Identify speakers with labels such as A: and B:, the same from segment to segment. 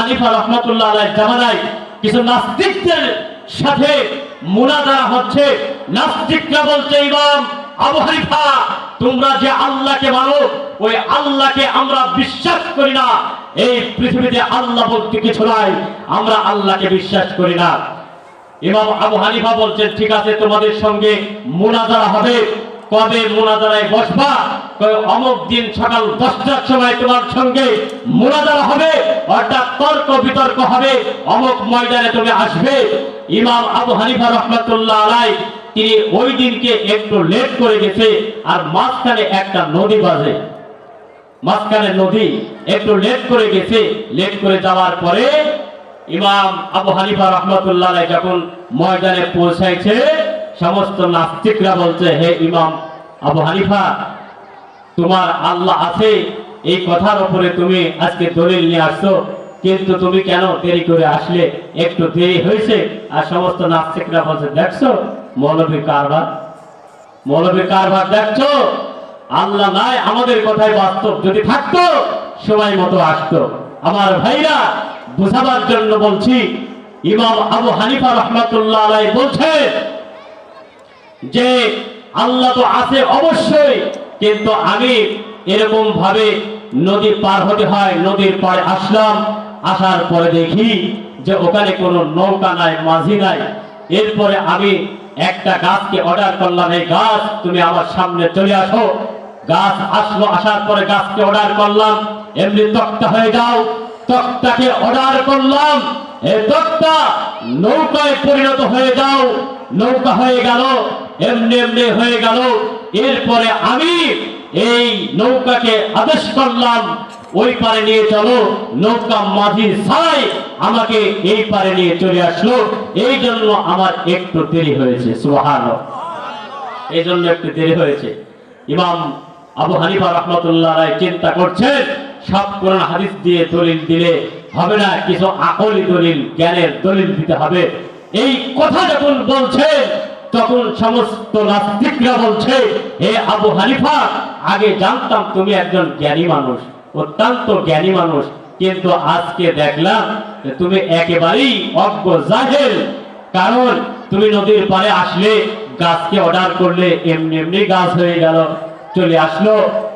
A: হানিফা রাহমাতুল্লাহ আলাইহির জামানায় কিছু নাস্তিকদের সাথে মুনাজারা হচ্ছে। নাস্তিকরা বলছে, ইমাম আবু হানিফা, তোমরা যে আল্লাহকে মানো, ওই আল্লাহকে আমরা বিশ্বাস করি না। এই পৃথিবীতে আল্লাহ বলতে কিছু নাই, আমরা আল্লাহকে বিশ্বাস করি না। ইমাম আবু হানিফা বলছেন, ঠিক আছে, তোমাদের সঙ্গে মুনাজারা হবে। কবে মুনাজারায় বসবা? অমুক দিন সকাল 10টার সময় তোমার সঙ্গে মুনাজারা হবে, অর্থাৎ তর্ক বিতর্ক হবে, অমুক ময়দানে তুমি আসবে। ইমাম আবু হানিফা রাহমাতুল্লাহ আলাইহি তিনি ওই দিনকে একটু লেট করে গেছে, আর মাঝখানে একটা নদী বাজে, মাঝখানে নদী একটু লেট করে গেছে। লেট করে যাওয়ার পরে ইমাম আবু হানিফা রাহমাতুল্লাহ আলাইহি যখন ময়দানে পৌঁছাইছে, সমস্ত নাস্তিকরা বলছে, হে ইমাম আবু হানিফা, তোমার আল্লাহ আছে এই কথার উপরে তুমি আজকে দলিল নিয়ে আসছো, কিন্তু তুমি কেন দেরি করে আসলে? একটু দেরি হয়েছে। আর সমস্ত নাস্তিকরা বলছে, দেখছো মৌলবী কারবার, মৌলবী কারবার দেখছো, আল্লাহ নাই, আমাদের কথাই বাস্তব, যদি থাকতো সময় মতো আসতো। আমার ভাইরা, বুঝাবার জন্য বলছি, ইমাম আবু হানিফা রাহমাতুল্লাহ আলাইহি বলছে যে আল্লাহ তো আছে অবশ্যই, কিন্তু আমি এরকম ভাবে নদী পার হতে হয়। নদীর পাড়ে আসলাম, আসার পরে দেখি যে ওখানে কোনো নৌকা নাই, মাঝি নাই। এরপরে আমি একটা গাছকে অর্ডার করলাম, এই গাছ তুমি আমার সামনে চলে আসো। গাছ আসলো, আসার পরে গাছকে অর্ডার করলাম, এমনি তক্তা হয়ে যাও। তক্তাকে অর্ডার করলাম, এই তক্তা নৌকায় পরিণত হয়ে যাও। নৌকা হয়ে গেল, এমনি এমনি হয়ে গেল। এরপরে আমি এই নৌকাকে আদেশ করলাম, ওই পারে নিয়ে চলো। নৌকা মাঝি ছাই আমাকে এই পারে নিয়ে চলে আসলো। এই জন্য আমার একটু দেরি হয়েছে। সুবহানাল্লাহ, এই জন্য একটু দেরি হয়েছে। ইমাম আবু হানিফা রাহমাতুল্লাহ আলাইহি চিন্তা করছেন, সব কোরআন হাদিস দিয়ে দলিল দিলে হবে না, কিছু আকলি দলিল, জ্ঞানের দলিল দিতে হবে। এই কথা যখন বলছেন, তখন সমস্ত নাস্তিকরা বলছে, হে আবু হানিফা, আগে জানতাম তুমি একজন জ্ঞানী মানুষ, অত্যন্ত জ্ঞানী মানুষ, কিন্তু আজকে দেখলাম তুমি একেবারেই অজ্ঞ, জাহেল। কারণ তুমি নদীর পাড়ে আসলে, গাছকে অর্ডার করলে, এমনি এমনি গাছ হয়ে গেল, চলে আসলো।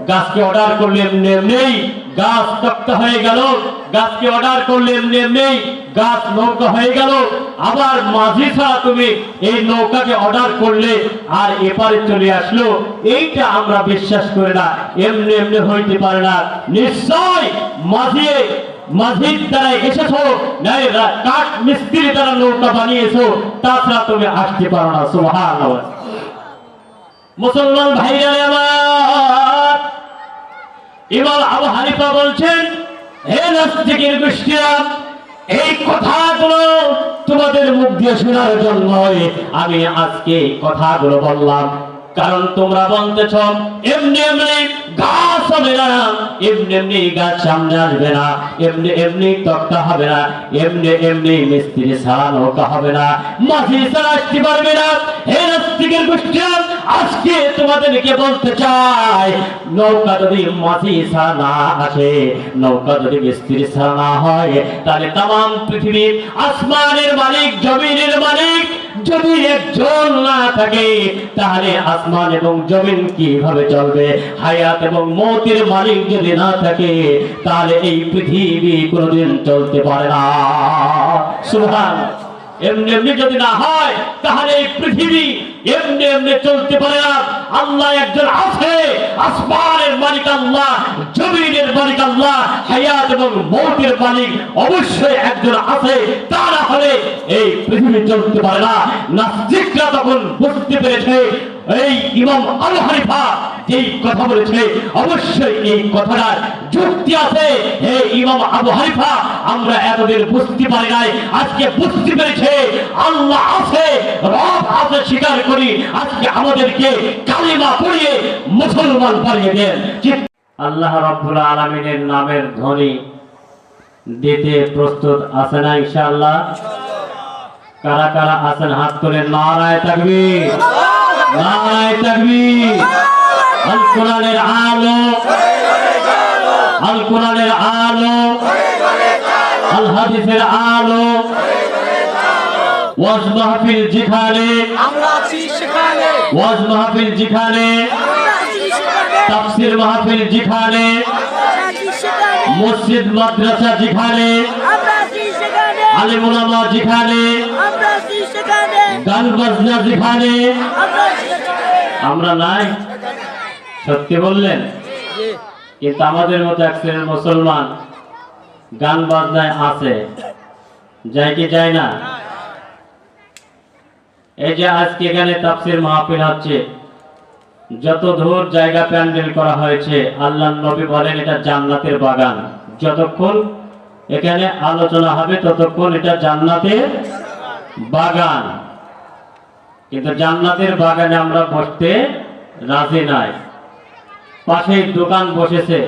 A: গাছকে অর্ডার করলে এমনি এমনি গাছ তক্তা হয়ে গেল। গাছকে অর্ডার করলে এমনি এমনি গাছ নৌকা হয়ে গেল। আবার মাঝি ছাড়া তুমি এই নৌকাকে অর্ডার করলে আর এপারে চলে আসলো। এইটা আমরা বিশ্বাস করি না, এমনি এমনি হইতে পারে না। নিশ্চয় মাঝির দ্বারা এসেছো, কাঠ মিস্ত্রি দ্বারা নৌকা বানিয়েছো, তাছাড়া তুমি আসতে পারো না। সুবহানাল্লাহ। মুসলমান ভাইরা আমার, ইমাম আবু হানিফা বলছেন, হে নাস্তিকের গোষ্ঠীরা, এই কথাগুলো তোমাদের মুখ দিয়ে শোনার জন্য আমি আজকে কথাগুলো বললাম। কারণ তোমরা বলতেছ এমনি এমনি গাছ হবে না, এমনি এমনি গাছ সামনে আসবে না, এমনি এমনি তক্তা হবে না, এমনি এমনি মিস্ত্রি ছাড়া নৌকা হবে না, মাঝি ছাড়া আসতে পারবে না। হে নাস্তিকের গোষ্ঠীরা, আজকে তোমাদেরকে বলতে চাই, নৌকা যদি মাঝি ছাড়া না আসে, নৌকা যদি মিস্ত্রি ছাড়া না হয়, তাহলে তাম পৃথিবীর আসমানের মালিক, জমিনের মালিক যদি একজন না থাকে, তাহলে আসমান এবং জমিন কিভাবে চলবে? হায়াত এবং মৌতের মালিক যদি না থাকে, তাহলে এই পৃথিবী কোনোদিন চলতে পারে না। সুবহানাল্লাহ। এমনি এমনি যদি না হয়, তাহলে এই পৃথিবী এমনি এমনি চলতে পারে না। আল্লাহ একজন আছে, আসমানের মালিক আল্লাহ, জমিনের মালিক আল্লাহ, হায়াত এবং মৌতের মালিক অবশ্যই একজন আছে, তা না হলে এই পৃথিবী চলতে পারে না। নাস্তিকরা তখন বুঝতে পেরেছে এই ইমাম আবু হানিফা যেই কথা বলেছে, অবশ্যই এই কথাটার যুক্তি আছে। হে ইমাম আবু হানিফা, আমরা এতদিন বুঝতে পারি নাই, আজকে বুঝতে পেরেছে আল্লাহ আছে, রব আছে, স্বীকার করি। আজকে আমাদেরকে কালিমা পড়িয়ে মুসলমান বানিয়ে দেন। আল্লাহ রাব্বুল আলামিনের নামের ধ্বনি দিতে প্রস্তুত আছে না ইনশাআল্লাহ? কারা কারা আছেন হাত তুলে নারায়ে তাকবীর, নারায়ে তাকবীর। আল কোরআনের আলো, আল কোরআনের আলো, আল হাদিসের আলো, ওয়াজ মাহফিল যেখানে,
B: আমরা আছি সেখানে,
A: ওয়াজ মাহফিল যেখানে,
B: আমরা আছি সেখানে,
A: তাফসীর মাহফিল যেখানে,
B: আমরা আছি সেখানে,
A: মসজিদ মাদ্রাসা যেখানে,
B: আমরা আছি সেখানে,
A: আলেম ওলামা যেখানে,
B: আমরা আছি সেখানে,
A: গান বাজনা যেখানে,
B: আমরা আছি সেখানে।
A: আমরা নাই। সত্যি বললেন? কিন্তু আমাদের মতো এক শ্রেণীর মুসলমান গান বাজনায় আছে, যায় কি যায় না? এই যে আজকে এখানে তাফসীর মাহফিল হচ্ছে, যত দূর জায়গা প্যান্ডেল করা হয়েছে, আল্লাহর নবী বলেন এটা জান্নাতের বাগান। যতক্ষণ এখানে আলোচনা হবে ততক্ষণ এটা জান্নাতের বাগান। কিন্তু জান্নাতের বাগানে আমরা বসতে রাজি নাই। পাশে দোকান বসেছে,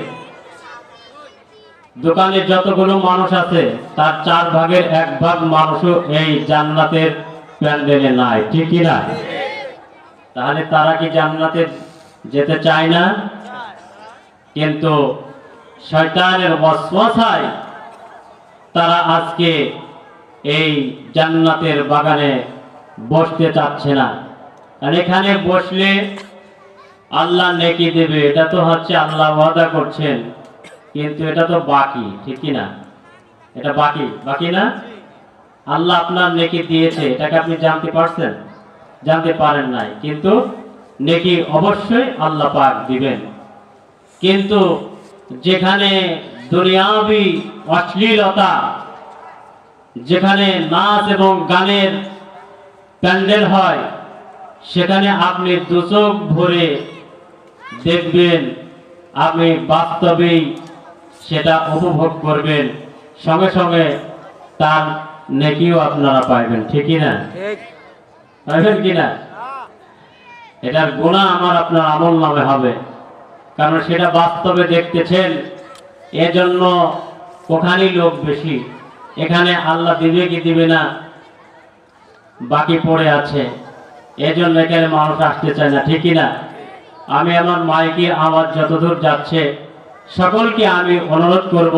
A: দোকানে যতগুলো মানুষ আছে তার 4 ভাগের 1 ভাগ মানুষও এই জান্নাতের প্যান্ডেলে নাই, ঠিক কি না? তাহলে তারা কি জান্নাতে যেতে চায় না? কিন্তু শয়তানের ওয়াসওয়াসায় তারা আজকে এই জান্নাতের বাগানে বসতে চাচ্ছে না। আর এখানে বসলে আল্লাহ নেকি দেবে, এটা তো হচ্ছে আল্লাহ ওয়াদা করছেন, কিন্তু এটা তো বাকি, ঠিক কি না? এটা বাকি, বাকি না? আল্লাহ আপনার নেকি দিয়েছে, এটাকে আপনি জানতে পারছেন? জানতে পারেন নাই, কিন্তু নেকি অবশ্যই আল্লাহ পাক দিবেন। কিন্তু যেখানে দুনিয়াবি অশ্লীলতা, যেখানে নাচ এবং গানের প্যান্ডেল হয়, সেখানে আপনি দুচোখ ভরে দেখবেন, আপনি বাস্তবেই সেটা উপভোগ করবেন, সঙ্গে সঙ্গে তার নেকিও আপনারা পাইবেন, ঠিকই না? পাইবেন কিনা? এটার গুনাহ আমার আপনার আমল নামে হবে, কারণ সেটা বাস্তবে দেখতেছেন। এজন্য ওখানেই লোক বেশি, এখানে আল্লাহ দিবে কি দিবে না বাকি পড়ে আছে, এজন্য এখানে মানুষ আসতে চায় না, ঠিকই না? আমি আমার মাইকের আওয়াজ যতদূর যাচ্ছে সকলকে আমি অনুরোধ করব,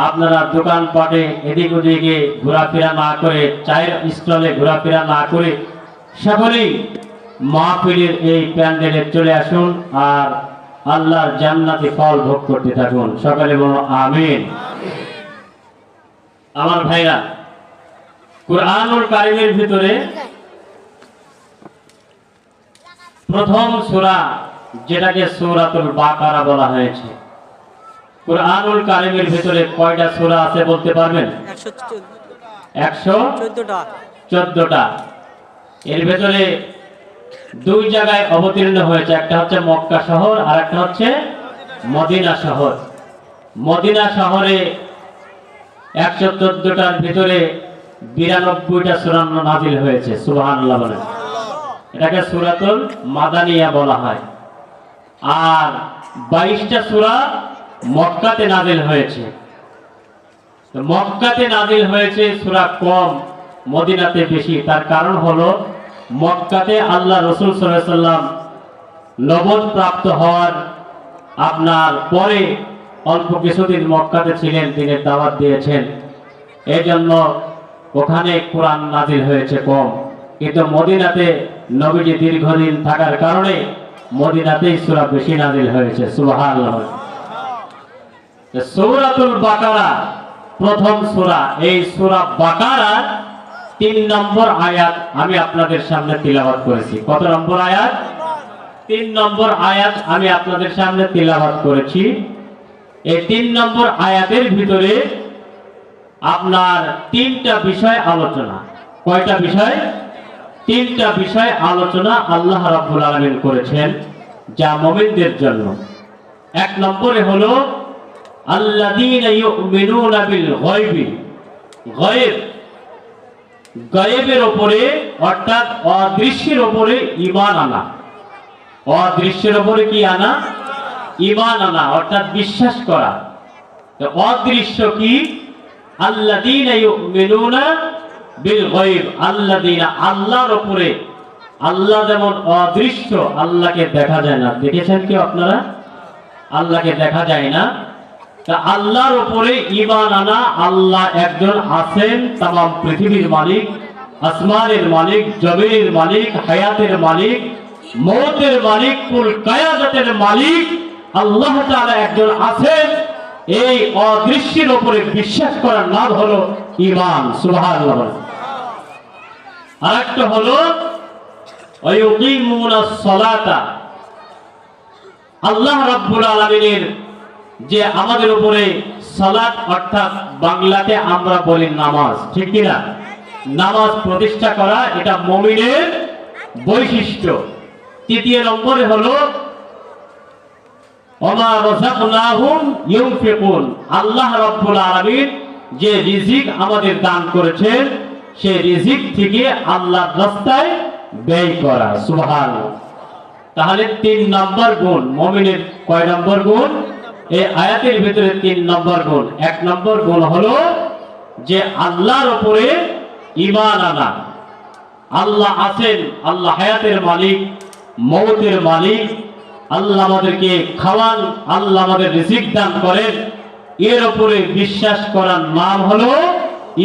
A: আপনারা দোকানপাটে এদিক ওদিকে ঘোরাফেরা না করে, চায়ের স্টলে ঘোরাফেরা না করে সকলেই মাহফিলের এই প্যান্ডেলে চলে আসুন আর আল্লাহর জান্নাতি ফল ভোগ করতে থাকুন। সকলে বলো আমিন। আমার ভাইরা, কুরআনুল কারীমের ভিতরে প্রথম সূরা, যেটাকে সূরাতুল বাকারা বলা হয়েছে, কুরআনুল কারীমের ভিতরে কয়টা সূরা আছে বলতে পারবেন? 114টা। এর ভিতরে 2 জায়গায় অবতীর্ণ হয়েছে, একটা হচ্ছে মক্কা শহর আর একটা হচ্ছে মদিনা শহর। মদিনা শহরে 114টার ভিতরে 92টা সূরা নাযিল হয়েছে, সুবহানাল্লাহ বলেন। এটাকে সূরাতুল মাদানিয়া বলা হয়। আর 22টা সূরা মক্কাতে নাযিল হয়েছে। তো মক্কাতে নাযিল হয়েছে সূরা কম, মদিনাতে বেশি। তার কারণ হলো মক্কাতে আল্লাহ রাসূল সাল্লাল্লাহু আলাইহি ওয়াসাল্লাম নবুয়ত প্রাপ্ত হওয়ার আপনার পরে অল্প কিছুদিন মক্কাতে ছিলেন, তিনি দাওয়াত দিয়েছেন, এজন্য ওখানে কোরআন নাযিল হয়েছে কম। কিন্তু মদিনাতে নবীজি দীর্ঘদিন থাকার কারণে মদিনাতেই সূরা বেশি নাযিল হয়েছে, সুবহানাল্লাহ। সূরাতুল বাকারা প্রথম সূরা। এই সূরা বাকারার 3 নম্বর আয়াত আমি আপনাদের সামনে তিলাওয়াত করেছি। কত নম্বর আয়াত? 3 নম্বর আয়াত আমি আপনাদের সামনে তিলাওয়াত করেছি। এই 3 নম্বর আয়াতের ভিতরে আপনার 3টা বিষয় আলোচনা। কয়টা বিষয়? 3টা বিষয় আলোচনা আল্লাহ রাব্বুল আলামিন করেছেন যা মুমিনদের জন্য। 1 নম্বরে হলো আল্লাযীনা ইউমিনুনা বিল গায়বি, গায়ব, গায়বের উপরে অর্থাৎ অদৃশ্যের উপরে ঈমান আনা। অদৃশ্যের উপরে কি আনা? ঈমান আনা, অর্থাৎ বিশ্বাস করা। তো অদৃশ্য কি? আল্লাযীনা ইউমিনুনা বিল গায়ব, আল্লাযীনা, আল্লাহর উপরে। আল্লাহ যেমন অদৃশ্য, আল্লাহকে দেখা যায় না। দেখেছেন কি আপনারা? আল্লাহকে দেখা যায় না। তা আল্লাহর উপরে ঈমান আনা, আল্লাহ একজন আছেন, তামাম পৃথিবীর মালিক, আসমানের মালিক, জমিনের মালিক, হায়াতের মালিক, মওতের মালিক, কুল কায়ামতের মালিক আল্লাহ তাআলা একজন আছেন, এই অদৃশ্যের উপরে বিশ্বাস করার নাম হলো ঈমান। সুবহানাল্লাহ। আরেকটা হলো ওয়ায়ুকিমুনাস সালাতা, আল্লাহ রাব্বুল আলামিনের যে আমাদের উপরে সালাত, অর্থাৎ বাংলাতে আমরা বলি নামাজ, ঠিক কি না? নামাজ প্রতিষ্ঠা করা এটা মুমিনের বৈশিষ্ট্য। তৃতীয় নম্বরে হলো ওমা রাযাকনাহুম ইউনফিকুন, আল্লাহ রাব্বুল আলামিন যে রিজিক আমাদের দান করেছেন সেই রিজিক থেকে আল্লাহর রাস্তায় ব্যয় করা। সুবহানাল্লাহ। তাহলে 3 নম্বর গুণ মুমিনের। কয় নম্বর গুণ? এই আয়াতের ভিতরে 3 নম্বর গুণ। 1 নম্বর গুণ হলো যে আল্লাহর উপরে ঈমান আনা, আল্লাহ আছেন, আল্লাহ হায়াতের মালিক, মওতের মালিক, আল্লাহ আমাদেরকে খাওয়ান, আল্লাহ আমাদের রিজিক দান করেন, এর উপরে বিশ্বাস করার নাম হলো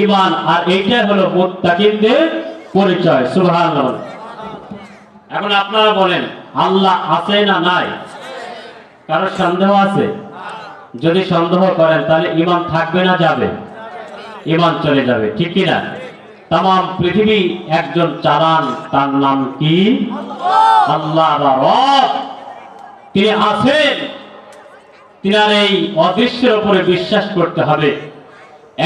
A: ঈমান। আর এইটাই হলো মুত্তাকিনদের পরিচয়। সুবহানাল্লাহ। এখন আপনারা বলেন আল্লাহ আছে না নাই? কারো সন্দেহ আছে? যদি সন্দেহ করেন তাহলে ঈমান থাকবে না যাবে? ঈমান চলে যাবে, ঠিক কি না? তামাম পৃথিবী একজন চালান, তার নাম কি? আল্লাহ বা রব। তিনি আছেন, তিনার এই অদৃশ্যের উপরে বিশ্বাস করতে হবে।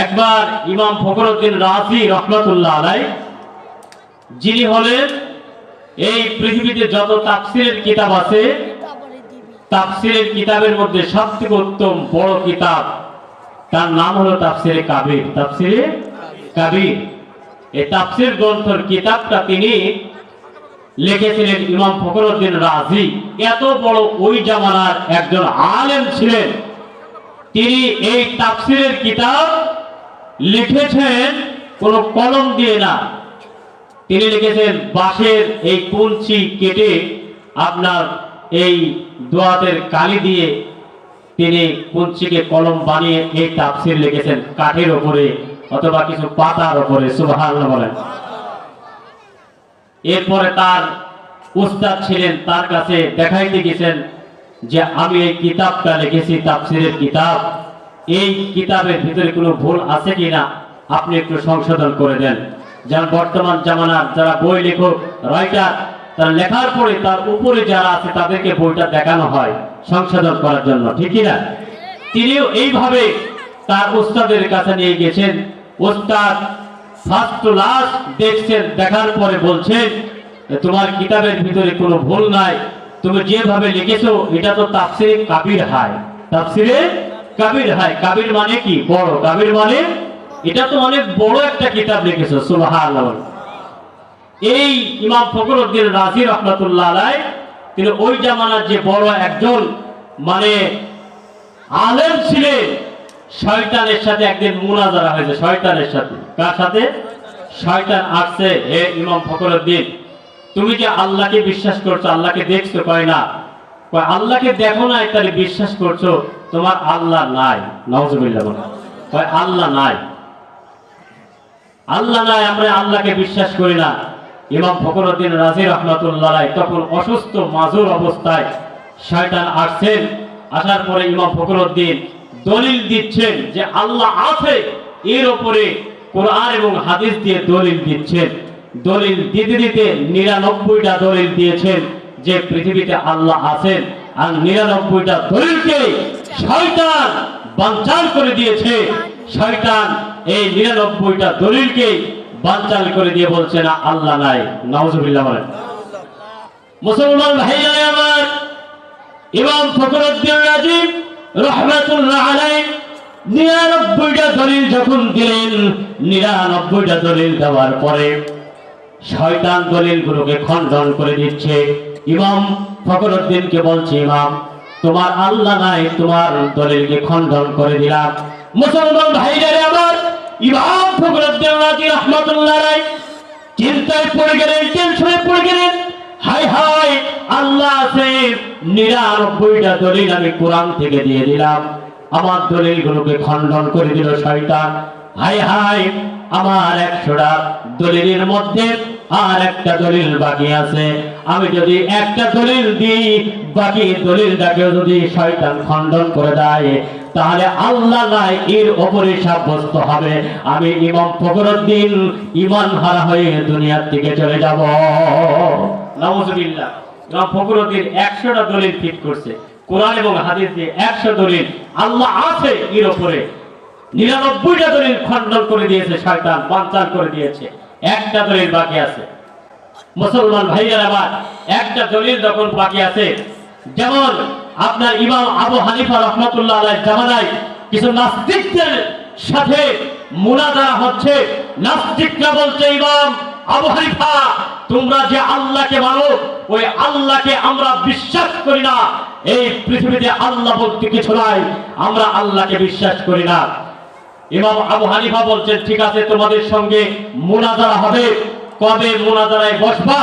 A: একবার ইমাম ফখরুদ্দিন রাজি রহমাতুল্লাহ আলাইহি, যিনি হলেন এই পৃথিবীতে যত তাফসীরের কিতাব আছে, তাফসীরের কিতাবের মধ্যে সবথেকে উত্তম বড় কিতাব, তার নাম হলো তাফসীরে কাবীর। তাফসীরে কাবীর, এই তাফসীর গ্রন্থের কিতাবটা তিনি লিখেছিলেন ইমাম ফখরুদ্দিন রাজি। এত বড় ওই জামানার একজন আলেম ছিলেন, তিনি এই তাফসীরের কিতাব লিখেছেন কোন কলম দিয়ে না, তিনি লিখেছেন বাঁশের এই কুঞ্চি কেটে আপনার এই দোয়াতের কালি দিয়ে তিনি কুঞ্চিকে কলম বানিয়ে এই তাফসীর লিখেছেন, কাঠের উপরে অথবা কিছু পাতার উপরে। সুবহানাল্লাহ বলেন। এরপরে তার উস্তাদ ছিলেন, তার কাছে দেখাইতে গেছেন যে আমি এই কিতাবটা লিখেছি, তাফসীরের কিতাব, এই কিতাবের ভিতরে কোনো ভুল আছে কিনা আপনি একটু সংশোধন করে দেন। যেমন বর্তমান জামানার যারা বই লেখক, রাইটার, তারা লেখার পরে তার উপরে যারা আছে তাদেরকে বইটা দেখানো হয় সংশোধন করার জন্য, ঠিক না? তিনিও এইভাবে তার উস্তাদের কাছে নিয়ে গেছেন। উস্তাদ ফার্স্ট টু লাস্ট দেখছেন, দেখার পরে বলছেন তোমার কিতাবের ভিতরে কোনো ভুল নাই, তুমি যেভাবে লিখেছো এটা তো তাফসীরে কাবীর হয়। তাফসীরে কাবীর হয়, কাবীর মানে কি? বড়। কাবীর মানে এটা তো অনেক বড় একটা কিতাব লিখেছো। সুবহানাল্লাহ। এই ইমাম ফখরুদ্দিন রাজি রহমাতুল্লাহ আলাইহি, তিনি ওই জামানার যে বড় একজন মানে আলেম ছিলেন। শয়তানের সাথে একদিন মুনাজারা হয়েছে, শয়তানের সাথে। কার সাথে? শয়তান আসছে, হে ইমাম ফখরুদ্দিন, তুমি যে আল্লাহকে বিশ্বাস করছো, আল্লাহকে দেখছো? কয় না। কয় আল্লাহকে দেখো না, তাহলে বিশ্বাস করছো, তোমার আল্লাহ নাই। নাউজুবিল্লাহ বলেন। কয় আল্লাহ নাই, আল্লাহ নাই, আমরা আল্লাহকে বিশ্বাস করি না। ইমাম ফখরুদ্দিন রাজি রহমাতুল্লাহ আলাইহি তখন অসুস্থ মাজুর অবস্থায় শয়তান আসছেন। আসার পরে ইমাম ফখরুদ্দিন দলিল দিচ্ছেন যে আল্লাহ আছে, এর উপরে কোরআন এবং হাদিস দিয়ে দলিল দিচ্ছেন। দলিল দিতে দিতে 99টা দলিল দিয়েছেন যে পৃথিবীতে আল্লাহ আছেন, আর 99টা দলিলকে শয়তান বানচাল করে দিয়েছে। শয়তান এই 99টা দলিলকে বানচাল করে দিয়ে বলছে না আল্লাহ নাই। নাউজুবিল্লাহ বলেন। মুসলমান ভাইরা আমার, ইমাম ফখরুদ্দিন রাজি রহমাতুল্লাহ আলাইহি 99টা দলিল যখন দিলেন, 99টা দলিল দেওয়ার পরে শয়তান দলিলগুলোকে খণ্ডন করে দিচ্ছে। ইমাম ফখরুদ্দিনকে বলছে, ইমাম তোমার আল্লাহ নাই, তোমার দলিলকে খণ্ডন করে দিলাম। মুসলমান ভাইরা আমার, ইমাম ফখরুদ্দিন রাজি রহমাতুল্লাহ আলাইহি চিন্তায় পড়ে গেলেন, টেনশনে পড়ে গেলেন। হায় হায়, আল্লাহ আছে, 99টা দলিল আমি কোরআন থেকে দিয়ে দিলাম, আমার দলিলগুলোকে খণ্ডন করে দিল শয়তান। হাই হাই, আমার 100টা দলিলের মধ্যে আর একটা দলিল বাকি আছে। আমি যদি একটা দলিল দিই, বাকি দলিলটাকে যদি শয়তান খণ্ডন করে দেয়, তাহলে আল্লাহ নাই এর উপরে সাব্যস্ত হবে আমি ইমাম ফখরুদ্দিন ঈমান হারা হয়ে দুনিয়ার থেকে চলে যাব। নাউজুবিল্লাহ। ইমাম ফখরুদ্দিন 100টা দলিল ফিট করছে, কোরআন এবং হাদিস দিয়ে 100 দলিল আল্লাহ আছে এর উপরে। 99টা দলিল খণ্ডন করে দিয়েছে শয়তান, বানচাল করে দিয়েছে। একটা দলিল বাকি আছে। মুসলমান ভাইরা আমার, একটা দলিল যখন বাকি আছে, যেমন আপনার ইমাম আবু হানিফা রাহমাতুল্লাহ আলাইহির জামানায় কিছু নাস্তিকদের সাথে মুনাজারা হচ্ছে। নাস্তিকরা বলছে, ইমাম আবু হানিফা, তোমরা যে আল্লাহকে মানো, ওই আল্লাহকে আমরা বিশ্বাস করি না। এই পৃথিবীতে আল্লাহ বলতে কিছু নাই, আমরা আল্লাহকে বিশ্বাস করি না। ইমাম আবু হানিফা বলছেন, ঠিক আছে, তোমাদের সঙ্গে মুনাজারা হবে। কবে মুনাজারায় বসবা?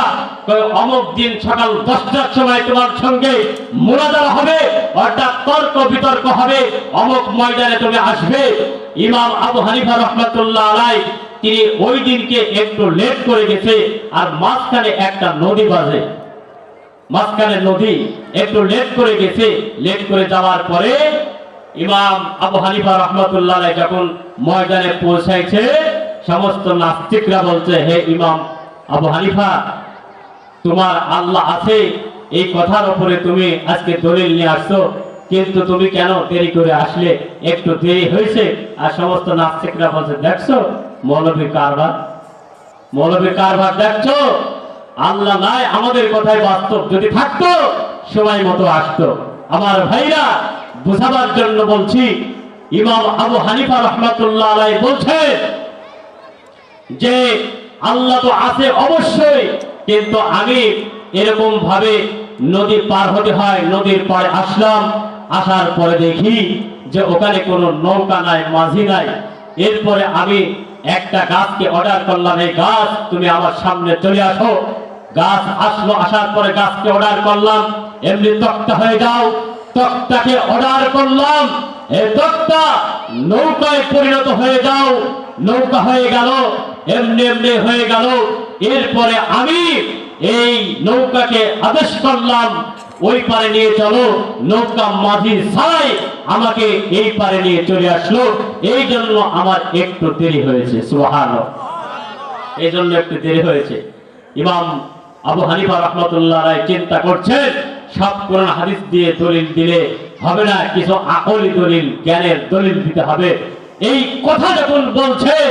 A: অমুক দিন সকাল 10টার সময় তোমার সঙ্গে মুনাজারা হবে, অর্থাৎ তর্ক বিতর্ক হবে, অমুক ময়দানে তুমি আসবে। ইমাম আবু হানিফা রাহমাতুল্লাহ আলাইহি তিনি ওই দিনকে একটু লেট করে গেছে, আর মাঝখানে একটা নদী বাজে, মাঝখানে নদী একটু লেট করে গেছে। লেট করে যাওয়ার পরে ইমাম আবু হানিফা রাহমাতুল্লাহ আলাইহি যখন ময়দানে পৌঁছাইছে, সমস্ত নাস্তিকরা বলছে, হে ইমাম আবু হানিফা, তোমার আল্লাহ আছে এই কথার উপরে তুমি আজকে দলিল নিয়ে আসছো, কিন্তু তুমি কেন দেরি করে আসলে? একটু দেরি হয়েছে। আর সমস্ত নাস্তিকরা বলছে, দেখছো মৌলবী কারবার, মৌলবী কারবার দেখছো, আল্লাহ নাই, আমাদের কথাই বাস্তব, যদি থাকতো সময় মতো আসতো। আমার ভাইরা, বুঝাবার জন্য বলছি, ইমাম আবু হানিফা রাহমাতুল্লাহ আলাইহি বলছে যে আল্লাহ তো আছে অবশ্যই, কিন্তু আমি এরকম ভাবে নদী পার হতে হয়। নদীর পাড়ে আসলাম, আসার পরে দেখি যে ওখানে কোনো নৌকা নাই, মাঝি নাই। এরপরে আমি একটা গাছকে অর্ডার করলাম, এই গাছ তুমি আমার সামনে চলে আসো। গাছ আসলো, আসার পরে গাছকে অর্ডার করলাম, এমনি তক্তা হয়ে যাও। তক্তাকে অর্ডার করলাম, এই তক্তা নৌকায় পরিণত হয়ে যাও। নৌকা হয়ে গেল, এমনি এমনি হয়ে গেল। এরপরে আমি এই নৌকাকে আদেশ করলাম, ওই পারে নিয়ে চলো। নৌকা মাঝি ছাই আমাকে এই পারে নিয়ে চলে আসলো। এই জন্য আমার একটু দেরি হয়েছে। সুবহানাল্লাহ। এই জন্য একটু দেরি হয়েছে। ইমাম আবু হানিফা রাহমাতুল্লাহ আলাইহি চিন্তা করছেন, সব কোরআন হাদিস দিয়ে দলিল দিলে হবে না, কিছু আকলি দলিল, জ্ঞানের দলিল দিতে হবে। এই কথা যখন বলছেন,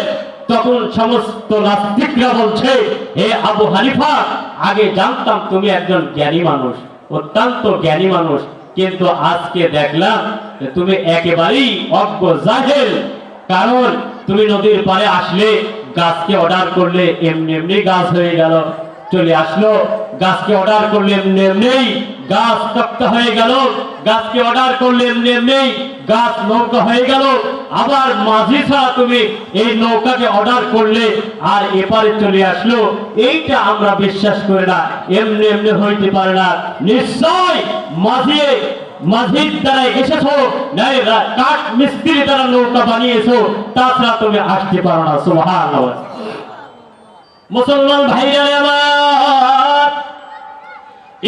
A: তখন সমস্ত নাস্তিকরা বলছে, হে আবু হানিফা, আগে জানতাম তুমি একজন জ্ঞানী মানুষ, অত্যন্ত জ্ঞানী মানুষ, কিন্তু আজকে দেখলাম যে তুমি একেবারেই অজ্ঞ, জাহেল। কারণ তুমি নদীর পাড়ে আসলে, গাছকে অর্ডার করলে, এমনি এমনি গাছ হয়ে গেল, চলে আসলো। গাছকে অর্ডার করলে এমনি এমনি গাছ তক্তা হয়ে গেল। গাছকে অর্ডার করলে এমনি এমনি গাছ নৌকা হয়ে গেল। আবার মাঝি ছাড়া তুমি এই নৌকাকে অর্ডার করলে আর এপারে চলে আসলো। এইটা আমরা বিশ্বাস করি না, এমনি এমনি হইতে পারে না। নিশ্চয় মাঝির দ্বারা এসেছো, নাই কাঠ মিস্ত্রি দ্বারা নৌকা বানিয়েছো, তাছাড়া তুমি আসতে পারো না। সুবহানাল্লাহ। মুসলমান ভাইরা আমার,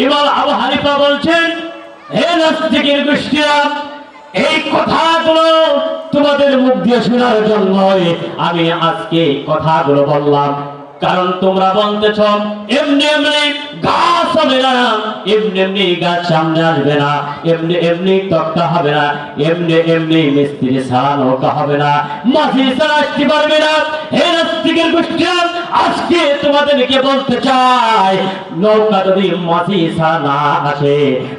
A: ইমাম আবু হানিফা বলছেন, হে নাস্তিকের গোষ্ঠীরা, এই কথাগুলো তোমাদের মুখ দিয়ে শোনার জন্য আমি আজকে কথাগুলো বললাম। কারণ তোমরা বলতেছ এমনি এমনি গাছ হবে না, এমনি এমনি গাছ সামনে আসবে না, এমনি এমনি তক্তা হবে না, এমনি এমনি মিস্ত্রি ছাড়া নৌকা হবে না, মাঝি ছাড়া আসতে পারবে না। হে নাস্তিকের গোষ্ঠীরা, আজকে তোমাদেরকে বলতে চাই, নৌকা যদি মাঝি ছাড়া না আসে,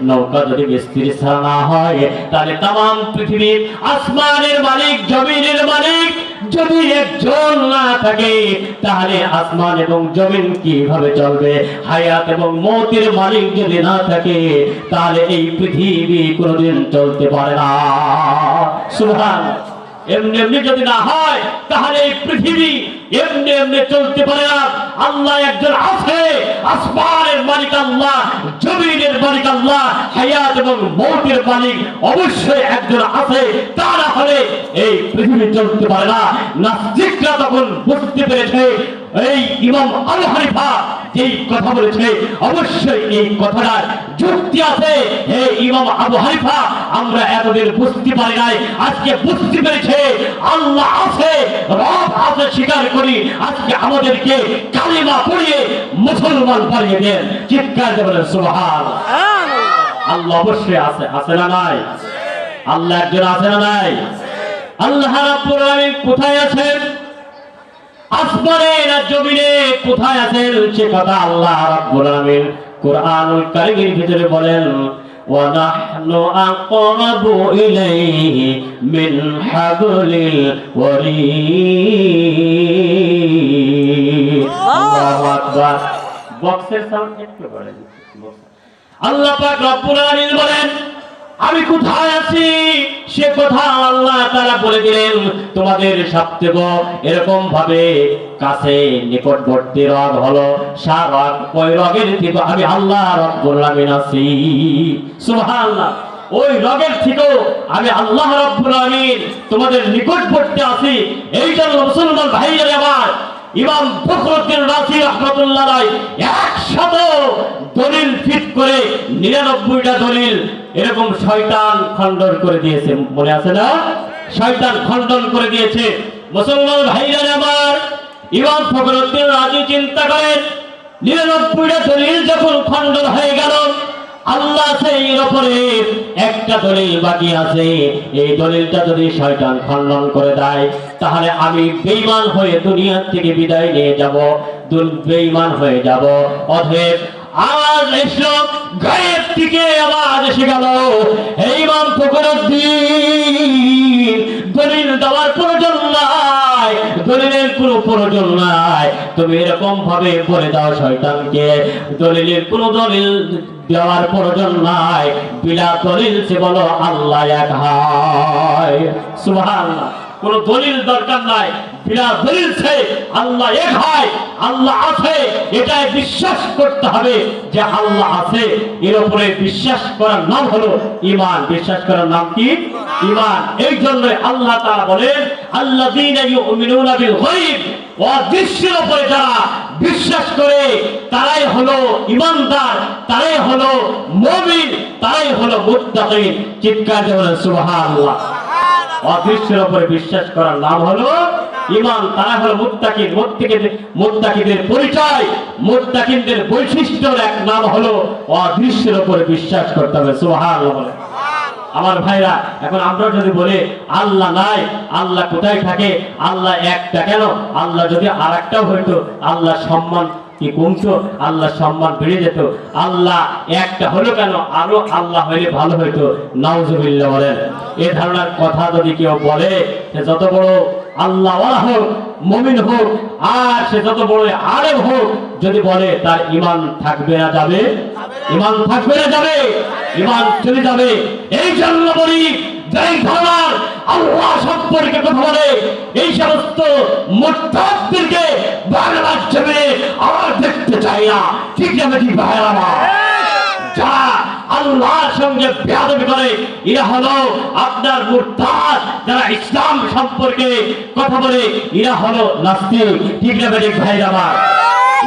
A: নৌকা যদি মিস্ত্রি ছাড়া না হয়, তাহলে তাম পৃথিবীর আসমানের মালিক, জমিনের মালিক যদি একজন না থাকে, তাহলে আসমান এবং জমিন কিভাবে চলবে? হায়াত এবং মৌতের মালিক যদি না থাকে, তাহলে এই পৃথিবী কোনোদিন চলতে পারে না। সুবহানাল্লাহ। এমনি এমনি যদি না হয়, তাহলে এই পৃথিবী এমনি এমনি চলতে পারে না। আল্লাহ একজন আছে, আসমানের মালিক আল্লাহ, জমিনের মালিক আল্লাহ, হায়াত এবং মৌতের মালিক অবশ্যই একজন আছে, তা না হলে এই পৃথিবী চলতে পারে না। নাস্তিকরা তখন বুঝতে পেরেছে এই ইমাম আবু হানিফা যেই কথা বলেছে অবশ্যই এই কথাটার যুক্তি আছে। হে ইমাম আবু হানিফা, আমরা এতদিন বুঝতে পারি নাই, আজকে বুঝতে পেরেছে আল্লাহ আছে, রব আছে স্বীকার করি, আজকে আমাদেরকে কালিমা পড়িয়ে মুসলমান বানিয়ে দেন। চিৎকার দিয়ে বলেন সুবহানাল্লাহ। আল্লাহ অবশ্যই আছে, আছে না নাই? আল্লাহ একজন আছে না নাই? আল্লাহ রাব্বুল আলামিন কোথায় আছেন? আসমানে না জমিনে কোথায় আছেন সে কথা আল্লাহ রাব্বুল আলামিন কুরআনুল কারীমের ভিতরে বলেন, ওয়া নাহনু আকরাবু ইলাইহি মিন হাবলিল ওয়ারিদ। আল্লাহু আকবার। বক্সের সাউন্ড একটু করেন। আল্লাহ পাক রব্বুল আলামিন বলেন, আমি কোথায় আছি সে কথা আল্লাহ তাআলা বলে দিলেন। তোমাদের সবথেকে এরকম ভাবে কাছে নিকটবর্তী রগ হলো শারক, ওই রগের থেকে আমি আল্লাহ রাব্বুল আলামিন আছি। সুবহানাল্লাহ। ওই রগের থেকেও আমি আল্লাহ রাব্বুল আলামিন তোমাদের নিকটবর্তী আছি। এই জন্য মুসলমান ভাইরা আমার ইমাম ফখরুদ্দিন রাজি রাহমাতুল্লাহ আলাইহি 100 দলিল ফিট করে 99টা দলিল এরকম শয়তান খণ্ডন করে দিয়েছে। মনে আছে না? শয়তান খণ্ডন করে দিয়েছে। মুসলমান ভাইরা আমার ইমাম ফখরুদ্দিন রাজি চিন্তা করেন 99টা দলিল যখন খণ্ডন হয়ে গেল, আল্লাহ সেই উপরে একটা দলিল বাকি আছে, এই দলিলটা যদি শয়তান খণ্ডন করে দেয় তাহলে আমি বেঈমান হয়ে দুনিয়া থেকে বিদায় নিয়ে যাব, বেঈমান হয়ে যাব। অতএব আজ এসো গায়েব থেকে আওয়াজ এসে গেল, হে ইমাম ফখরুদ্দিন দলিল দেওয়ার প্রয়োজন নাই, দলিলের কোনো প্রয়োজন নাই। তুমি এরকম ভাবে বলে দাও শয়তানকে দলিলের কোনো দলিল দেওয়ার প্রয়োজন নাই, বিলা দলিল সে বলো আল্লাহ এক হয়। সুবহানাল্লাহ। কোন দলিল দরকার নাই, বিনা দলিল সে আল্লাহ এক হয়, আল্লাহ আছে এটাই বিশ্বাস করতে হবে যে আল্লাহ আছে। এর উপরে বিশ্বাস করার নাম হলো ঈমান। বিশ্বাস করার নাম কি? ঈমান। এই জন্য আল্লাহ তাআলা বলেন, আল্লাযীনা ইউমিনুনা বিল গায়ব, অদৃশ্যের উপরে যারা বিশ্বাস করে তারাই হলো ঈমানদার, তারাই হলো মুমিন, তারাই হলো মুত্তাকিন। চিৎকার দিয়ে বলেন সুবহানাল্লাহ। অদৃশ্যের উপরে বিশ্বাস করার নাম হলো ঈমান, তারা হলো মুত্তাকিন। মুত্তাকিদের পরিচয়, মুত্তাকিনদের বৈশিষ্ট্যের এক নাম হলো অদৃশ্যের উপরে বিশ্বাস করতে হবে। সুবহানাল্লাহ। আমার ভাইরা, এখন আমরা যদি বলি আল্লাহ নাই, আল্লাহ কোথায় থাকে, আল্লাহ একটা কেন, আল্লাহ যদি আরেকটাও হইতো আল্লাহ সম্মান কি কমতো? আল্লাহ সম্মান বেড়ে যেত। আল্লাহ একটা হলো কেন, আরো আল্লাহ হইলে ভালো হইতো। নাউজুবিল্লাহ বলেন। এই ধারণার কথা যদি কেউ বলে, সে যত বড় আল্লাহ ওয়ালা হোক, মুমিন হোক, আর সে যত বড় আলেম হোক, যদি বলে তার ঈমান থাকবে না যাবে? ঈমান থাকবে না যাবে? ঈমান চলে যাবে। এই জন্য বলি, যেই ধরনের আল্লাহ সম্পর্কে কথা বলে এই সমস্ত মুরতাদদেরকে বাংলার জমিনে আর দেখতে চাই না। ঠিক আছে? ঠিক ভাইরা আমার, যারা আল্লাহর সঙ্গে বেয়াদবি করে এরা হলো আপনার মুরতাদ। যারা ইসলাম সম্পর্কে কথা বলে এরা হলো নাস্তিক। ঠিক না ঠিক ভাইরা আমার?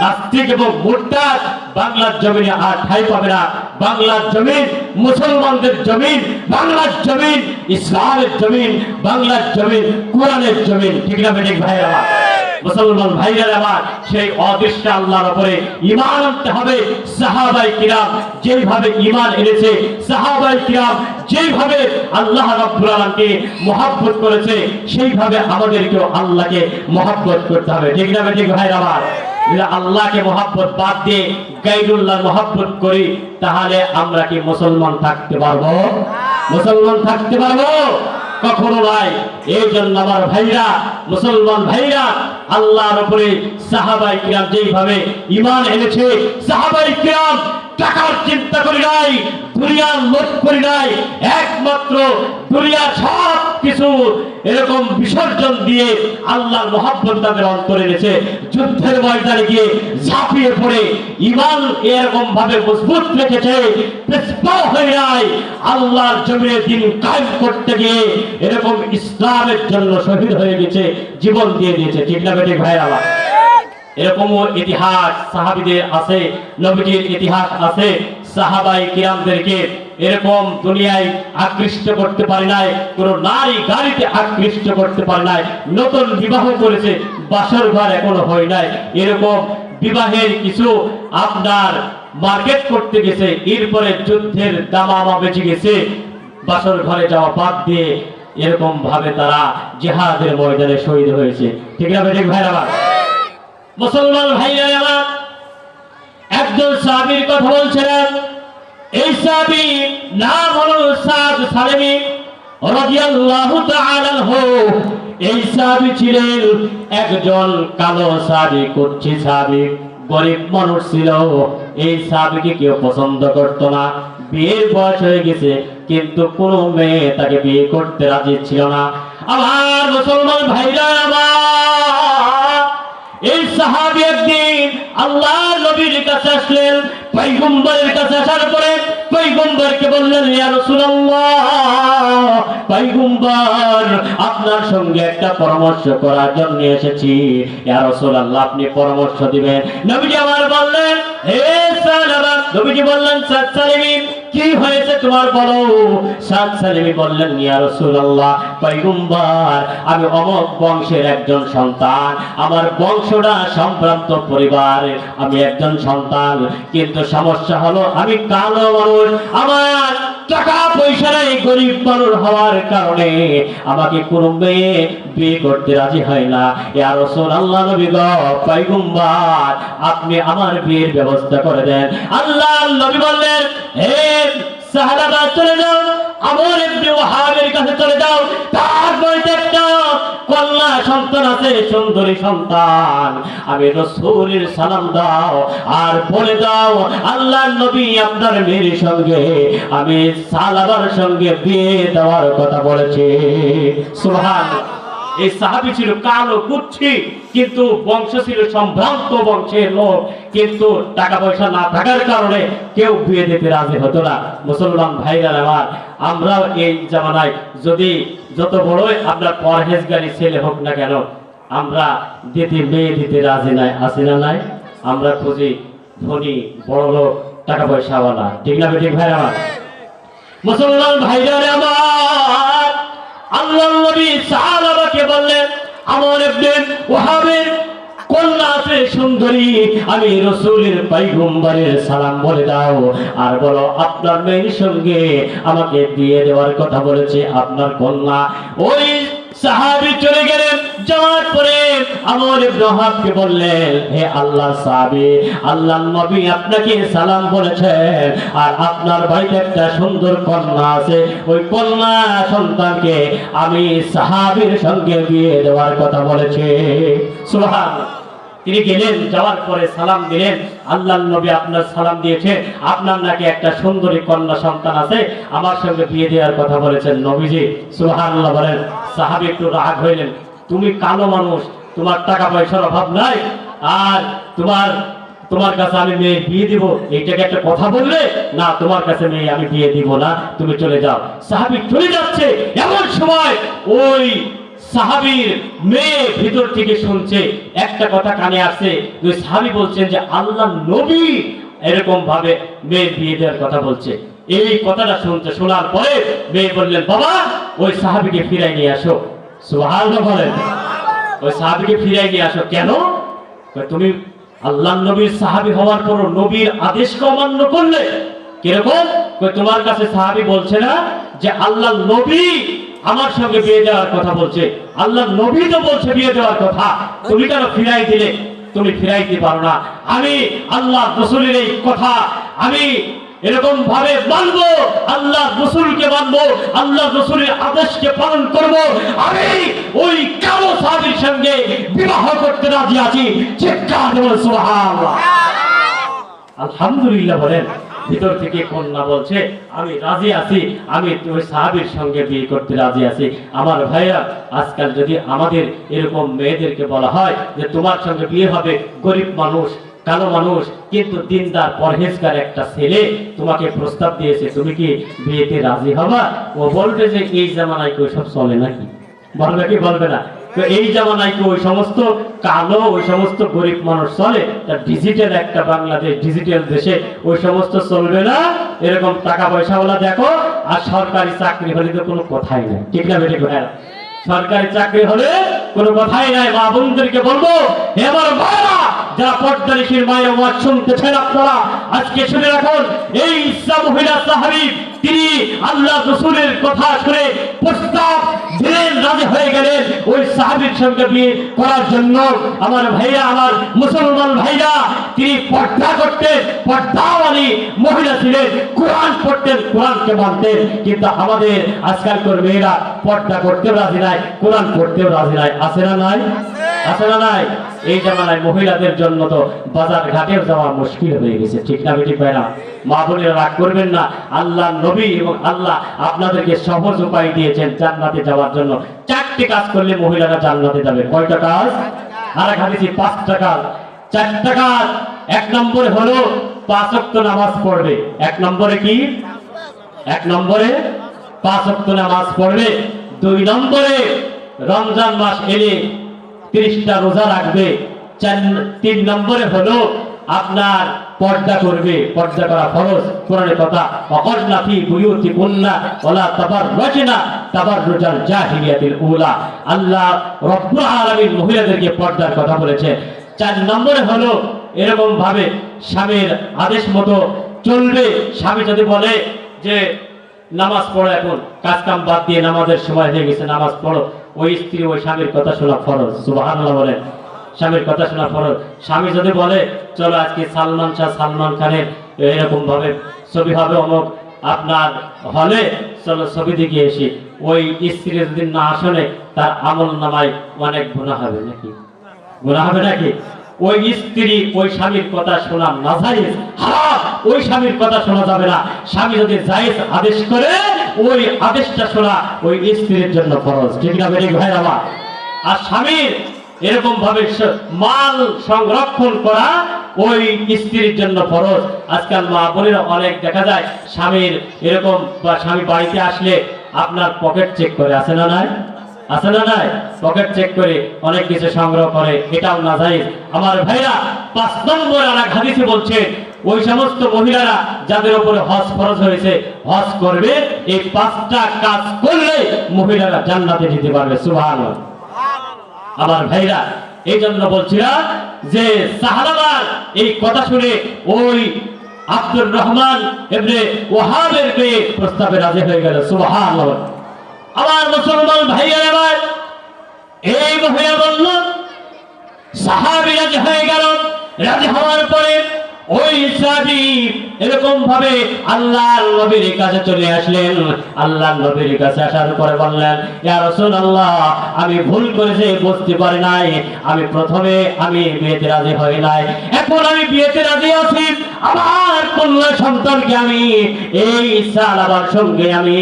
A: নাস্তিক এবং মুরতাদ বাংলার জমিনে আর ঠাঁই পাবে না। বাংলার জমিন মুসলমানদের জমিন, বাংলার জমিন ইসলামের জমিন, বাংলার জমিন কোরআনের জমিন। ঠিক না ঠিক ভাইরা আমার? মুসলমান ভাইরা আমার, সেই অদৃশ্য আল্লাহর উপরে ঈমান আনতে হবে। সাহাবায়ে কিরাম যেভাবে ঈমান এনেছে, সাহাবায়ে কিরাম যেভাবে আল্লাহ রাব্বুল আলামিনকে মহব্বত করেছে, সেইভাবে আমাদেরকেও আল্লাহকে মহব্বত করতে হবে। ঠিক না ঠিক ভাইরা আমার? যদি আল্লাহকে মহব্বত বাদ দিয়ে গায়রুল্লাহর মহব্বত করি তাহলে আমরা কি মুসলমান থাকতে পারবো? মুসলমান থাকতে পারবো? কখনো নাই। এই জন্য আমার ভাইরা, মুসলমান ভাইরা, আল্লাহর উপরে সাহাবায়ে কিরাম যেইভাবে ঈমান এনেছে, সাহাবায়ে কিরাম টাকার চিন্তা করি নাই, দুনিয়ার লোভ করি নাই, একমাত্র দুনিয়ার সব কিছু এরকম বিসর্জন দিয়ে আল্লাহর মহব্বত তাদের অন্তরে এনেছে। যুদ্ধের ময়দানে গিয়ে ঝাঁপিয়ে পড়ে ঈমান এরকম ভাবে মজবুত রেখেছে, পিছপা হয়ে নাই। আল্লাহর জমিনে দিন কায়েম করতে গিয়ে এরকম ইসলামের জন্য শহীদ হয়ে গেছে, জীবন দিয়ে দিয়েছে। ঠিক না বেঠিক ভাইরা আমার? এরকমও ইতিহাস সাহাবীদের আছে, নবীজির ইতিহাস আছে। সাহাবায়ে কিরামদেরকে এরকম দুনিয়ায় আকৃষ্ট করতে পারে নাই, কোন নারী গাড়িতে আকৃষ্ট করতে পারে নাই। নতুন বিবাহ করেছে, বাসর ঘর এখনো হয় নাই, এরকম বিবাহের কিছু আপনার মার্কেট করতে গেছে, এরপরে যুদ্ধের দামামা বেঁচে গেছে, বাসর ঘরে যাওয়া বাদ দিয়ে এরকম ভাবে তারা জিহাদের ময়দানে শহীদ হয়েছে। ঠিক না বেঠিক ভাইরা আমার? মুসলমান ভাইরা আমার, একজন সাহাবীর কথা বলছিলেন। এই সাহাবী নাম হলো সাদ সালেমী রাদিয়াল্লাহু তাআলা আনহু। এই সাহাবী ছিলেন একজন কালো সাহাবী, কুচ্ছি সাহাবী, গরিব মানুষ ছিল। এই সাহাবীকে কেউ পছন্দ করতো না। বিয়ের বয়স হয়ে গেছে, কিন্তু কোনো মেয়ে তাকে বিয়ে করতে রাজি ছিল না। আমার মুসলমান ভাইরা আমার, এই সাহাবী একদিন আল্লাহর নবীর কাছে আসলেন। পয়গম্বরের কাছে আসার পরে পয়গম্বরকে বললেন, ইয়া রাসূলুল্লাহ, পয়গম্বর আপনার সঙ্গে একটা পরামর্শ করার জন্য এসেছি। ইয়া রাসূলুল্লাহ, আপনি পরামর্শ দিবেন। নবীজি আমার বললেন, হে সালামা। নবীজি বললেন, সাদ সালেমী, কি হয়েছে তোমার বলো। সাদ সালেমী বললেন, ইয়া রাসূলুল্লাহ, পয়গম্বর, আমি অমুক বংশের একজন সন্তান, আমার বংশটা সম্ভ্রান্ত পরিবারের আমি একজন সন্তান, কিন্তু সমস্যা হলো আমি কালো মানুষ, আমার টাকা পয়সা নেই, গরিব মানুষ হওয়ার কারণে আমাকে কোনো মেয়ে বিয়ে করতে রাজি হয় না। ইয়া রাসূলুল্লাহ, নবী গো, পয়গম্বর, আপনি আমার বিয়ের ব্যবস্থা করে দেন। আল্লাহর নবী বললেন, হে সাহাবা, চলে যাও, আমর ইবনে ওয়াহাবের কাছে চলে যাও, তার বাড়িতে একটা কন্যা সন্তান আছে, সুন্দরী সন্তান। আমি রাসূলের সালাম দাও আর বলে দাও, আল্লাহর নবী আপনার মেয়ের সঙ্গে আমি সালাবার সঙ্গে বিয়ে দেওয়ার কথা বলেছে। সুবহানাল্লাহ। এই সাহাবী ছিল কালো কুচ্ছি, কিন্তু বংশ ছিল সম্ভ্রান্ত বংশের লোক, কিন্তু টাকা পয়সা না থাকার কারণে কেউ বিয়ে দিতে রাজি হতো না। মুসলমান ভাইরা আমার, আমরাও এই জামানায় যদি যত বড়ই আপনার পরহেজগারী ছেলে হোক না কেন, আমরা মেয়ে দিতে রাজি নাই, আছি না নাই? আমরা খুঁজি ধনী বড় লোক, টাকা পয়সাওয়ালা। ঠিক না বেঠিক ভাই আমার? মুসলমান ভাইরা আমার, আল্লাহর নবী সাহাবাকে বললেন, আমর ইবনে ওয়াহাবের কন্যা আছে সুন্দরী, আমি রাসূলের পয়গম্বরের সালাম বলে দাও আর বলো আপনার মেয়ের সঙ্গে আমাকে বিয়ে দেওয়ার কথা বলেছে আপনার কন্যা। ওই সাহাবী চলে গেলেন। যাওয়ার পরে আমর ইবনে ওয়াহাবকে বললেন, হে আল্লাহর সাহাবী, আল্লাহর নবী আপনাকে সালাম বলেছেন আর আপনার বাড়িতে একটা সুন্দর কন্যা আছে, ওই কন্যা সন্তানকে আমি সাহাবীর সঙ্গে বিয়ে দেওয়ার কথা বলেছে। সুবহানাল্লাহ। তিনি গেলেন, যাওয়ার পরে সালাম দিলেন, আল্লাহর নবী আপনার সালাম দিয়েছে, আপনার নাকি একটা সুন্দরী কন্যা সন্তান আছে, আমার সঙ্গে বিয়ে দেওয়ার কথা বলেছেন নবীজি। সুবহানাল্লাহ বলেন। সাহাবী একটু রাগ হইলেন, তুমি কালো মানুষ, তোমার টাকা পয়সার অভাব নাই, আর তোমার কাছে আমি মেয়ে বিয়ে দিব, এইটাকে একটা কথা বললে না, তোমার কাছে মেয়ে আমি বিয়ে দিব না, তুমি চলে যাও। সাহাবী চলে যাচ্ছে, এমন সময় ওই সাহাবীর মেয়ে ভিতর থেকে শুনছে, একটা কথা কানে আসছে, ওই সাহাবী বলছেন যে আল্লাহর নবী এরকম ভাবে মেয়ের বিয়ে দেওয়ার কথা বলছে। এই কথাটা শুনতে, শোনার পরে মেয়ে বললেন, বাবা ওই সাহাবীকে ফিরাই নিয়ে আসো। সুবহানাল্লাহ বলেন। ওই সাহাবীকে ফিরাই নিয়ে আসো। কেন? তুমি আল্লাহর নবীর সাহাবী হওয়ার পর নবীর আদেশকে অমান্য করলে। কিরকম? তোমার কাছে সাহাবী বলছে না যে আল্লাহর নবী আমার সঙ্গে বিয়ে দেওয়ার কথা বলছে, আল্লাহর নবী তো বলছে বিয়ে দেওয়ার কথা, তুমি কেন ফিরাই দিলে? তুমি ফিরাইতে পারো না। আমি আল্লাহ রাসূলের এই কথা আমি এরকম ভাবে মানবো, আল্লাহ রাসূলকে মানবো, আল্লাহ রাসূলের আদেশকে পালন করব। আমি ওই কালো সাহাবীর সঙ্গে বিবাহ করতে রাজি আছি। চিৎকার করে সুবহানাল্লাহ। আলহামদুলিল্লাহ বলেন। ভিতর থেকে কন্যা বলছে আমি রাজি আছি, আমি ওই সাহাবীর সঙ্গে বিয়ে করতে রাজি আছি। আমার ভাইরা, আজকাল যদি আমাদের এরকম মেয়েদেরকে বলা হয় যে তোমার সঙ্গে বিয়ে হবে গরিব মানুষ, কালো মানুষ, কিন্তু দিনদার পরহেজগার একটা ছেলে তোমাকে প্রস্তাব দিয়েছে, তুমি কি বিয়েতে রাজি হবা? ও বলবে যে এই জামানায় কেউ সব চলে নাকি? বলবে কি বলবে না? তো এই জামানায় কি ওই সমস্ত কালো, ওই সমস্ত গরিব মানুষ চলে? তা ডিজিটাল একটা বাংলাদেশ, ডিজিটাল দেশে ওই সমস্ত চলবে না। এরকম টাকা পয়সাওয়ালা দেখো, আর সরকারি চাকরি হলে তো কোনো কথাই নাই, ঠিক না বেটি ভাইরা? সরকারি চাকরি হলে কোনো কথাই নাই। মা বোনদেরকে বলবো, হে আমার ভাইরা, যারা পর্দানিশীর মায়ের ওয়াজ শুনতেছেন আপনারা আজকে শুনে রাখুন, এই ইসা মহিলা সাহাবী তিনি আল্লাহ রাসূলের কথা শুনে প্রস্তাব দিলেন, রাজি হয়ে গেলেন ওই সাহাবীর সঙ্গে বিয়ে করার জন্য। আমার ভাইরা, আমার মুসলমান ভাইরা, তিনি পর্দা করতেন, পর্দাওয়ালী মহিলা ছিলেন, কোরআন পড়তেন, কোরআনকে মানতেন। কিন্তু আমাদের আজকালকার মেয়েরা পর্দা করতেও রাজি নাই, কোরআন পড়তেও রাজি নাই। আছে না নাই? আছে না নাই? এই জামানায় মহিলাদের জন্য তো বাজার ঘাটেও যাওয়া মুশকিল হয়ে গেছে, ঠিক না বেটি ভাইরা? মা বোনেরা রাগ করবেন না, আল্লাহ নবী এবং আল্লাহ আপনাদেরকে সহজ উপায় দিয়েছেন জান্নাতে যাওয়ার জন্য। 4টে কাজ করলে মহিলারা জান্নাতে যাবে। কয়টা কাজ? আর এক হাদিসে 5টা কাজ। 4টা কাজ। 1 নম্বরে হলো 5 ওয়াক্ত নামাজ পড়বে। 1 নম্বরে কি? 1 নম্বরে 5 ওয়াক্ত নামাজ পড়বে। 2 নম্বরে রমজান মাস এলে 30টা রোজা রাখবে। 3 নম্বরে হলো আপনার পর্দা করবে, পর্দা করা ফরজ। কোরআনের কথা, ওয়াকারনা ফি বুয়ুতিকুন্না ওয়ালা তাবাররাজনা তাবাররুজাল জাহিলিয়াতিল উলা। আল্লাহ রব্বুল আলামিন মহিলাদেরকে পর্দার কথা বলেছে। 4 নম্বরে হলো এরকম ভাবে স্বামীর আদেশ মতো চলবে। স্বামী যদি বলে যে নামাজ পড়ো, এখন কাজ কাম বাদ দিয়ে নামাজের সময় হয়ে গেছে, নামাজ পড়ো, ওই স্ত্রী ওই স্বামীর কথা শোনা ফরজ। সুবহানাল্লাহ বলেন। স্বামীর কথা শোনা ফরজ। স্বামী যদি বলে চলো আজকে সালমান শাহ, সালমান খানের এরকম ভাবে ছবি হবে অমুক আপনার হলে, চলো ছবি দেখে এসি, ওই স্ত্রী যদি না শোনে তার আমল নামায় অনেক গুনাহ হবে নাকি? গুনাহ হবে নাকি? ওই স্ত্রী ওই স্বামীর কথা শোনা নাজায়েজ, হারাম। ওই স্বামীর কথা শোনা যাবে না। স্বামী যদি জায়েজ আদেশ করে ওই আদেশটা শোনা ওই স্ত্রীর জন্য ফরজ, ঠিক না বেটি ভাই আমার? আর স্বামীর এরকম ভাবে মাল সংরক্ষণ করা ওই স্ত্রীর জন্য ফরজ। আজকাল মা বোনেরা অনেক দেখা যায় স্বামীর এরকম, বা স্বামী বাড়িতে আসলে আপনার পকেট চেক করে, আছে না নাই? আছে না নাই? পকেট চেক করে অনেক কিছু সংগ্রহ করে, এটাও নাজায়েজ। আমার ভাইরা, 5 নম্বর আর এক হাদিসে বলছে ওই সমস্ত মহিলারা যাদের উপরে হজ ফরজ হয়েছে, হজ করবে। এই 5টা কাজ করলে মহিলারা জান্নাতে যেতে পারবে। সুবহানাল্লাহ। আমার ভাইরা, এই জন্য বলছিলাম যে সাহাবার এই কথা শুনে ওই আব্দুর রহমান ইবনে ওয়াহাবের মেয়ে প্রস্তাবে রাজি হয়ে গেল। সুবহানাল্লাহ। আমার মুসলমান ভাইরা, এবার এই মহিলা বলল, সাহাবী রাজি হয়ে গেল। রাজি হওয়ার পরে ওই সাহাবী এরকম ভাবে আল্লাহর নবীর কাছে চলে আসলেন। আল্লাহর নবীর কাছে আসার পরে বললেন, ইয়া রাসূলুল্লাহ, আমি ভুল করেছি, বুঝতে পারি নাই, আমি প্রথমে বিয়েতে রাজি হই নাই, এখন আমি বিয়েতে রাজি আছি। আমার কন্যা সন্তানকে আমি এই সালাবার সঙ্গে আমি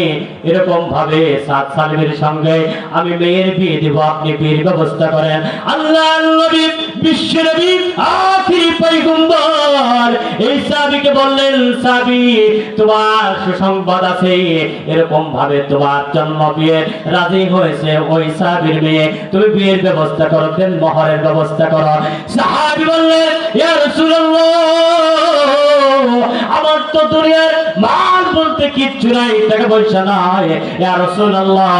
A: এরকম ভাবে সাত সালিমের সঙ্গে আমি মেয়ের বিয়ে দেব, আপনি বিয়ের ব্যবস্থা করেন। আল্লাহর নবী, বিশ্ব নবী, আখিরি পয়গম্বর এই সাহাবীকে বললেন, সাহাবী, তোমার সুসংবাদ আছে, এরকম ভাবে তোমার জন্ম বিয়ে রাজি হয়েছে ওই সাহাবীর মেয়ে, তুমি বিয়ের ব্যবস্থা করো, দেন মোহরের ব্যবস্থা করো। সাহাবী বললেন, ইয়া রাসূলুল্লাহ, আমার তো দুনিয়ার মাল বলতে কিচ্ছু নাই, টাকা পয়সা নাই, ইয়া রাসূলুল্লাহ,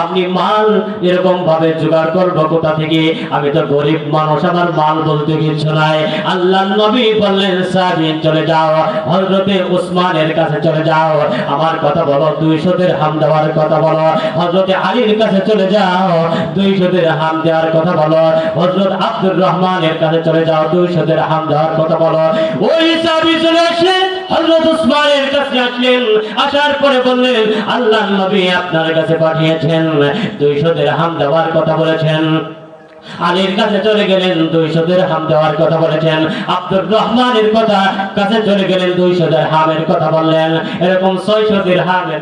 A: আপনি মাল এরকম ভাবে জোগাড় করবো কোথা থেকে? আমি তো গরিব মানুষ, আমার মাল বলতে কিচ্ছু নাই। আল্লাহর নবী বললেন, সাহাবী, চলে যাও, হযরতে উসমানের কাছে চলে যাও, আমার কথা বলো, 200 দিরহাম দেওয়ার কথা বলো। হযরতে আলীর কাছে চলে যাও, 200 দিরহাম দেওয়ার কথা বলো। হযরত আব্দুর রহমানের কাছে চলে যাও, 200 দিরহাম দেওয়ার কথা বলো। ওই সাহাবী চলে আসলেন, হযরত উসমানের কাছে আসলেন। আসার পরে বললেন, আল্লাহর নবী আপনার কাছে পাঠিয়েছেন, 200 দিরহাম দেওয়ার কথা বলেছেন। আলীর কাছে চলে গেলেন 200 দিরহাম দেওয়ার কথা বলেছেন। আব্দুর রহমানের কাছে চলে গেলেন 200 দিরহামের কথা বললেন। এরকম 600 দিরহামের